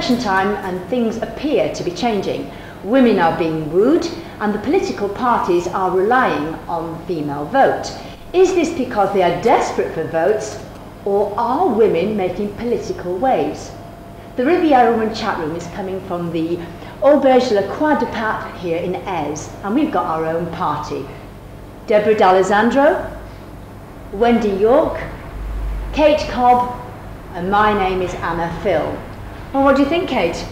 election time and things appear to be changing. Women are being wooed and the political parties are relying on female vote. Is this because they are desperate for votes, or are women making political waves? The Riviera Women chat room is coming from the Auberge de la Croix de Pape here in Aix, and we've got our own party. Deborah D'Alessandro, Wendy York, Kate Cobb, and my name is Anna Phil. Well, what do you think, Kate?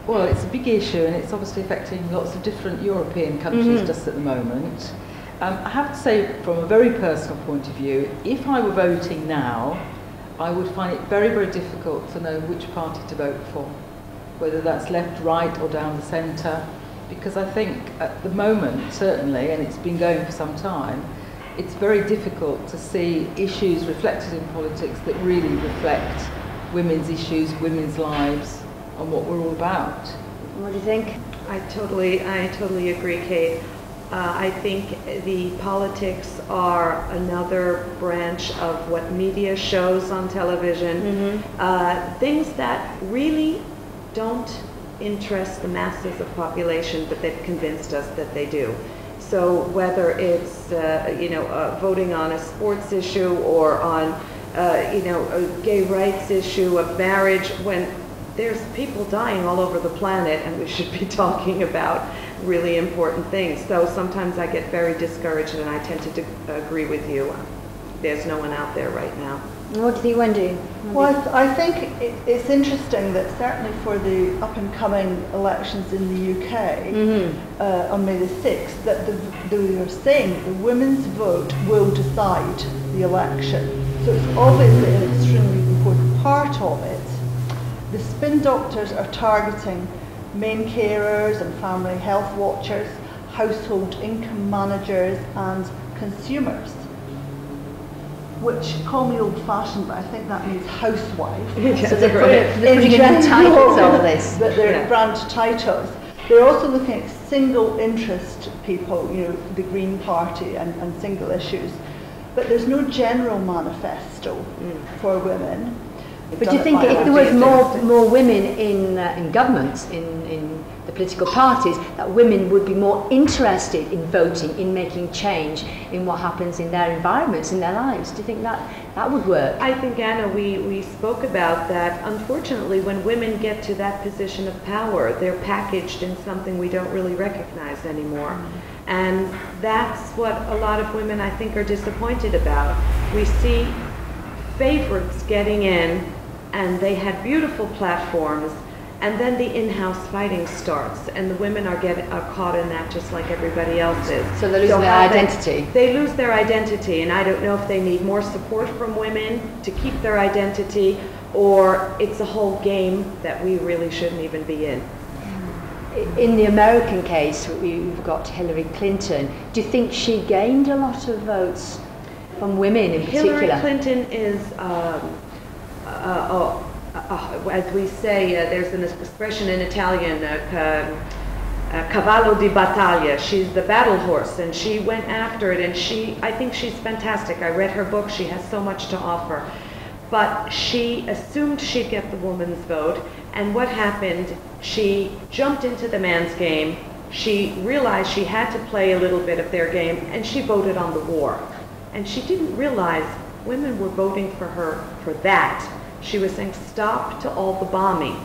Well, it's a big issue and it's obviously affecting lots of different European countries just at the moment. I have to say, from a very personal point of view, if I were voting now, I would find it very, very difficult to know which party to vote for, whether that's left, right or down the centre, because I think at the moment, certainly, and it's been going for some time, it's very difficult to see issues reflected in politics that really reflect women's issues, women's lives, and what we're all about. What do you think? I totally agree, Kate. I think the politics are another branch of what media shows on television, things that really don't interest the masses of population, but they've convinced us that they do. So whether it's voting on a sports issue or on a gay rights issue of marriage, when there's people dying all over the planet and we should be talking about really important things. So sometimes I get very discouraged and I tend to agree with you. There's no one out there right now. What do you think, Wendy? Well, I think it's interesting that certainly for the up-and-coming elections in the UK on May the 6th, that they are saying the women's vote will decide the election. So it's obviously an extremely important part of it. The spin doctors are targeting main carers and family health watchers, household income managers and consumers, which, call me old-fashioned, but I think that means housewife. So they're putting brand titles on this. That they're brand titles. They're also looking at single interest people, the Green Party and single issues. But there's no general manifesto for women. But do you think if there was more women in governments, in the political parties, that women would be more interested in voting, in making change in what happens in their environments, in their lives? Do you think that would work? I think, Anna, we spoke about that. Unfortunately, when women get to that position of power, they're packaged in something we don't really recognize anymore. And that's what a lot of women, I think, are disappointed about. We see favorites getting in, and they had beautiful platforms, and then the in-house fighting starts, and the women are caught in that just like everybody else is. So they're losing their identity. They lose their identity, and I don't know if they need more support from women to keep their identity, or it's a whole game that we really shouldn't even be in. In the American case, we've got Hillary Clinton. Do you think she gained a lot of votes from women in particular? Hillary Clinton is, as we say, there's an expression in Italian, cavallo di battaglia. She's the battle horse, and she went after it, and I think she's fantastic. I read her book. She has so much to offer. But she assumed she'd get the woman's vote, and what happened, she jumped into the man's game. She realized she had to play a little bit of their game, and she voted on the war. And she didn't realize women were voting for her for that. She was saying stop to all the bombing.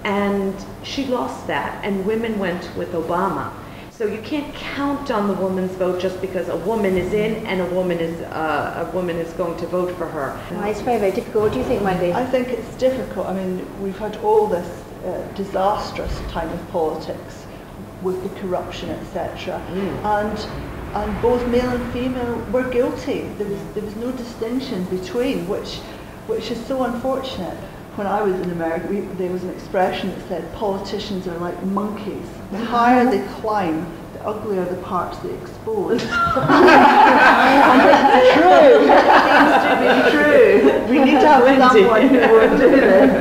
And she lost that, and women went with Obama. So you can't count on the woman's vote just because a woman is in and a woman is going to vote for her. Well, it's very, very difficult. What do you think, Wendy? I think it's difficult. I mean, we've had all this disastrous time of politics with the corruption, etc. And both male and female were guilty. There was no distinction between, which is so unfortunate. When I was in America, there was an expression that said politicians are like monkeys. The higher they climb, the uglier the parts they expose. And it's true. It seems to be true. We need to have someone who will do this.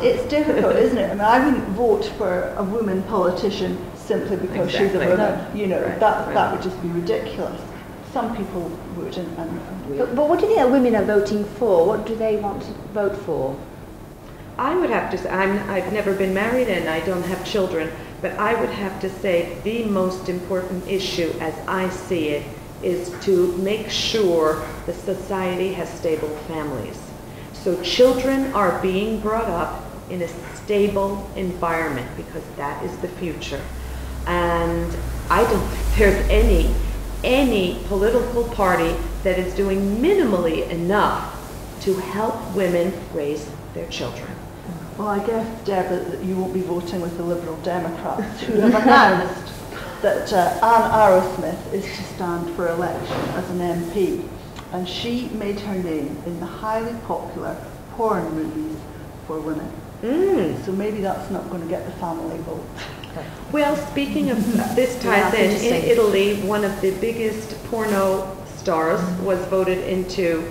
It's difficult, isn't it? I mean, I wouldn't vote for a woman politician simply because she's a woman. That would just be ridiculous. Some people would, But what do you think that women are voting for? What do they want to vote for? I would have to say, I've never been married and I don't have children, but I would have to say the most important issue as I see it is to make sure the society has stable families. So children are being brought up in a stable environment because that is the future. And I don't think there's any political party that is doing minimally enough to help women raise their children. Well, I guess, Deborah, that you won't be voting with the Liberal Democrats, who have announced that Anne Arrowsmith is to stand for election as an MP, and she made her name in the highly popular porn movies for women. So maybe that's not going to get the family vote. Well, speaking of this ties in Italy, one of the biggest porno stars was voted into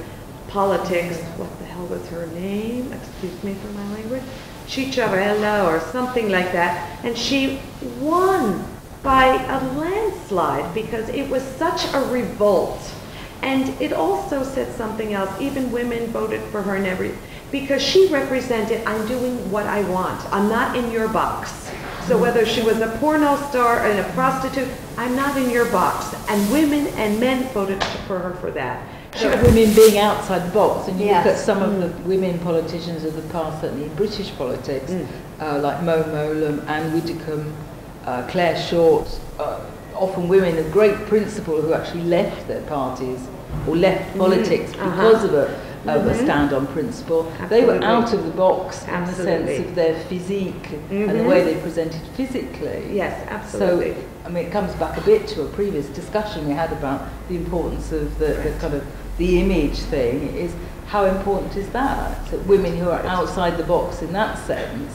politics. What the hell was her name? Excuse me for my language. Cicciarella or something like that. And she won by a landslide because it was such a revolt. And it also said something else. Even women voted for her and everything. Because she represented, I'm doing what I want. I'm not in your box. So whether she was a porno star and a prostitute, I'm not in your box. And women and men voted for her for that. Women being outside the box, and you look at some of the women politicians of the past, certainly in British politics, like Mo Mowlam, Anne Widdecombe, Claire Short, often women of great principle who actually left their parties or left politics because of a stand on principle. Absolutely. They were out of the box in the sense of their physique and the way they presented physically. Yes, absolutely. So, I mean, it comes back a bit to a previous discussion we had about the importance of the kind of the image thing. Is how important is that? That women who are outside the box in that sense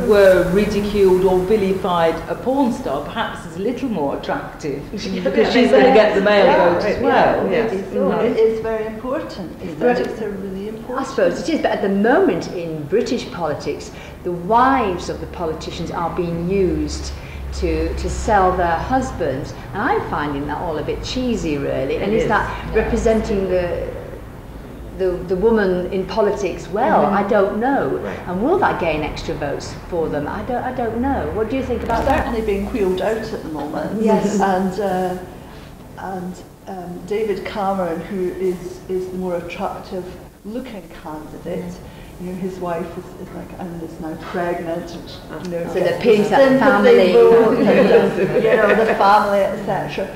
were ridiculed or vilified. A porn star perhaps is a little more attractive because she's going to get the male vote as well. It is very important. It's a really important. I suppose it is, but at the moment in British politics, the wives of the politicians are being used to sell their husbands, and I'm finding that all a bit cheesy, really. And is that representing the woman in politics well? I don't know. And will that gain extra votes for them? I don't know. What do you think about that? Certainly being wheeled out at the moment. Yes. And David Cameron, who is the more attractive looking candidate. You know, his wife is like, and is now pregnant. You know, so the pigs at family, the family, etc.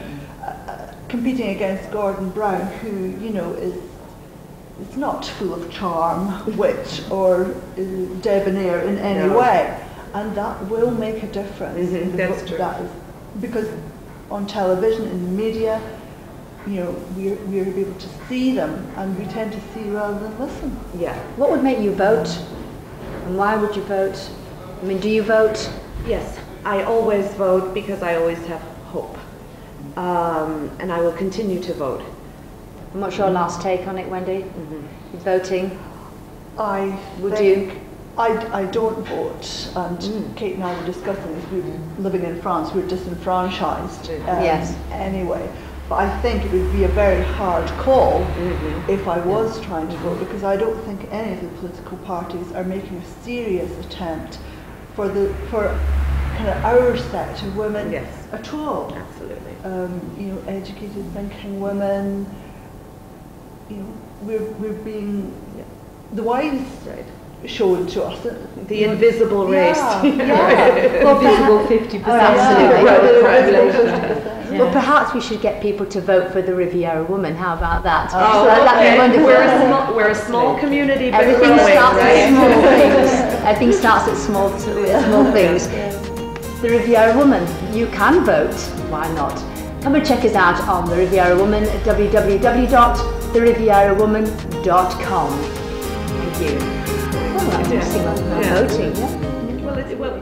Competing against Gordon Brown, who is not full of charm, wit, or debonair in any way, and that will make a difference. That's true. That is, because on television, in the media, we're able to see them, and we tend to see rather than listen. Yeah. What would make you vote, and why would you vote? I mean, do you vote? Yes, I always vote because I always have hope, and I will continue to vote. And what's your last take on it, Wendy? Voting? I don't vote, and Kate and I were discussing this. We're living in France, we're disenfranchised anyway. But I think it would be a very hard call if I was trying to vote, because I don't think any of the political parties are making a serious attempt for kind of our set of women at all. Absolutely. Educated, thinking women. We're being the wives shown to us. The invisible race. Well, invisible 50%. Absolutely. Well, perhaps we should get people to vote for the Riviera woman. How about that? That'd be wonderful. We're a small community, but everything growing, starts right? at small things. Everything starts at small things. The Riviera woman, you can vote. Why not? Come and check us out on the Riviera Woman at www.therivieраwoman.com. Thank you. Oh, I'm voting. Well,